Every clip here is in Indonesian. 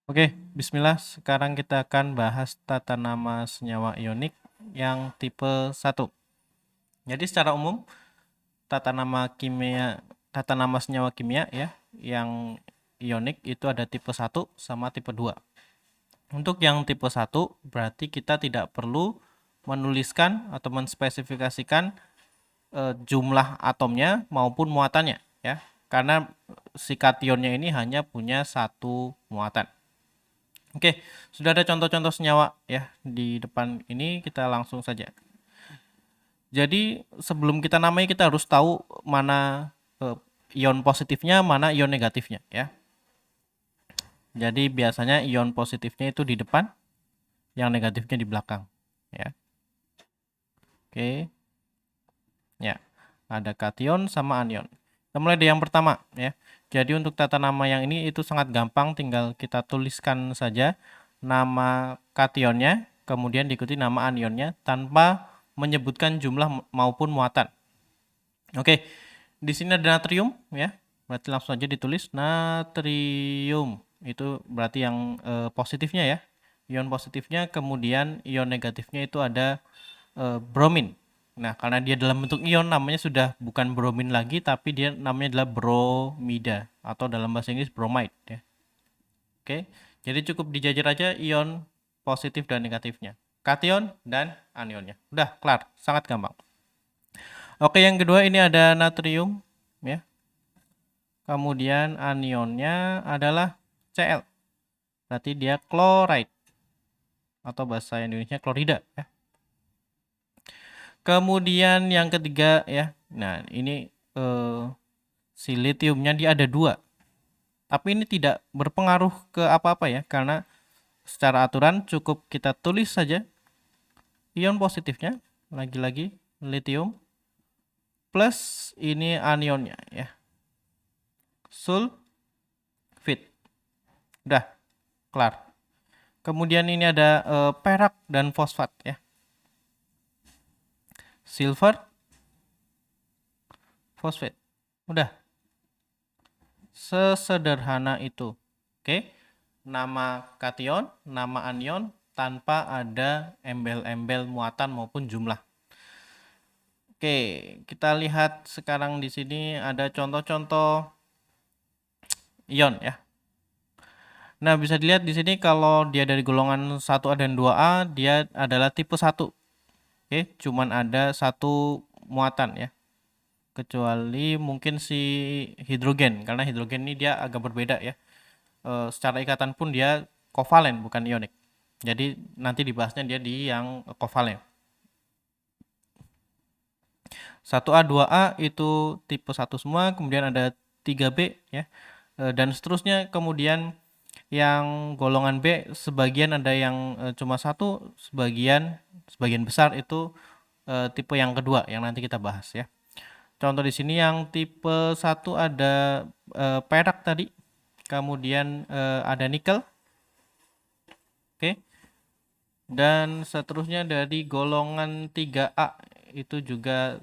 Oke, bismillah. Sekarang kita akan bahas tata nama senyawa ionik yang tipe 1. Jadi secara umum, tata nama senyawa kimia ya yang ionik itu ada tipe 1 sama tipe 2. Untuk yang tipe 1 berarti kita tidak perlu menuliskan atau menspesifikasikan jumlah atomnya maupun muatannya ya. Karena si kationnya ini hanya punya satu muatan. Oke, sudah ada contoh-contoh senyawa ya di depan ini, kita langsung saja. Jadi sebelum kita namai kita harus tahu mana ion positifnya, mana ion negatifnya ya. Jadi biasanya ion positifnya itu di depan, yang negatifnya di belakang ya. Oke. Ya. Ada kation sama anion. Kita mulai dari yang pertama ya. Jadi untuk tata nama yang ini itu sangat gampang, tinggal kita tuliskan saja nama kationnya, kemudian diikuti nama anionnya tanpa menyebutkan jumlah maupun muatan. Oke, di sini ada natrium ya, berarti langsung aja ditulis natrium. Itu berarti yang positifnya ya, ion positifnya, kemudian ion negatifnya itu ada bromin. Nah, karena dia dalam bentuk ion namanya sudah bukan bromin lagi, tapi dia namanya adalah bromida atau dalam bahasa Inggris bromide ya. Oke. Jadi cukup dijajar aja ion positif dan negatifnya. Kation dan anionnya. Udah kelar, sangat gampang. Oke, yang kedua ini ada natrium ya. Kemudian anionnya adalah Cl. Berarti dia chloride atau bahasa Indonesia klorida ya. Kemudian yang ketiga ya, nah ini si litiumnya dia ada 2. Tapi ini tidak berpengaruh ke apa-apa ya, karena secara aturan cukup kita tulis saja ion positifnya, lagi-lagi litium, plus ini anionnya ya, sulfit. Udah, kelar. Kemudian ini ada perak dan fosfat ya. Silver, fosfat. Udah. Sesederhana itu. Oke. Nama kation, nama anion tanpa ada embel-embel muatan maupun jumlah. Oke, kita lihat sekarang di sini ada contoh-contoh ion ya. Nah, bisa dilihat di sini kalau dia dari golongan 1A dan 2A, dia adalah tipe 1. Oke, cuman ada satu muatan ya. Kecuali mungkin si hidrogen, karena hidrogen ini dia agak berbeda ya. Secara ikatan pun dia kovalen bukan ionik. Jadi nanti dibahasnya dia di yang kovalen. 1A, 2A itu tipe 1 semua, kemudian ada 3B ya. Dan seterusnya, kemudian yang golongan B sebagian ada yang cuma satu, sebagian besar itu tipe yang kedua yang nanti kita bahas ya. Contoh di sini yang tipe 1 ada perak tadi, kemudian ada nikel. Oke. Dan seterusnya dari golongan 3A itu juga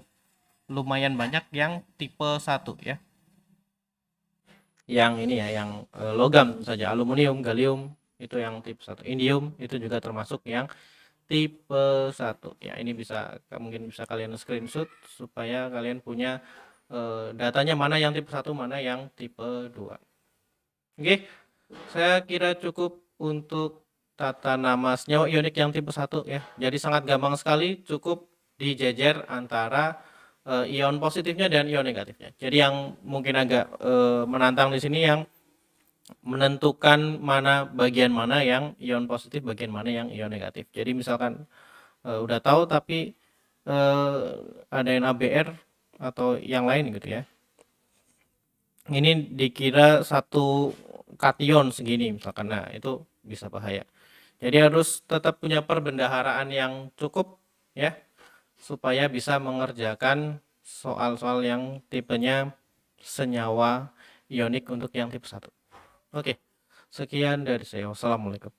lumayan banyak yang tipe 1 ya. Yang ini ya, yang logam saja, aluminium, gallium itu yang tipe 1. Indium itu juga termasuk yang tipe 1. Ya, ini mungkin bisa kalian screenshot supaya kalian punya datanya mana yang tipe 1, mana yang tipe 2. Oke. Saya kira cukup untuk tata nama senyawa ionik yang tipe 1 ya. Jadi sangat gampang sekali, cukup dijejer antara ion positifnya dan ion negatifnya. Jadi yang mungkin agak menantang di sini yang menentukan bagian mana yang ion positif, bagian mana yang ion negatif. Jadi misalkan udah tahu tapi ada yang ABR atau yang lain gitu ya. Ini dikira satu kation segini misalkan, nah itu bisa bahaya. Jadi harus tetap punya perbendaharaan yang cukup ya, supaya bisa mengerjakan soal-soal yang tipenya senyawa ionik untuk yang tipe 1. Oke, sekian dari saya. Wassalamualaikum.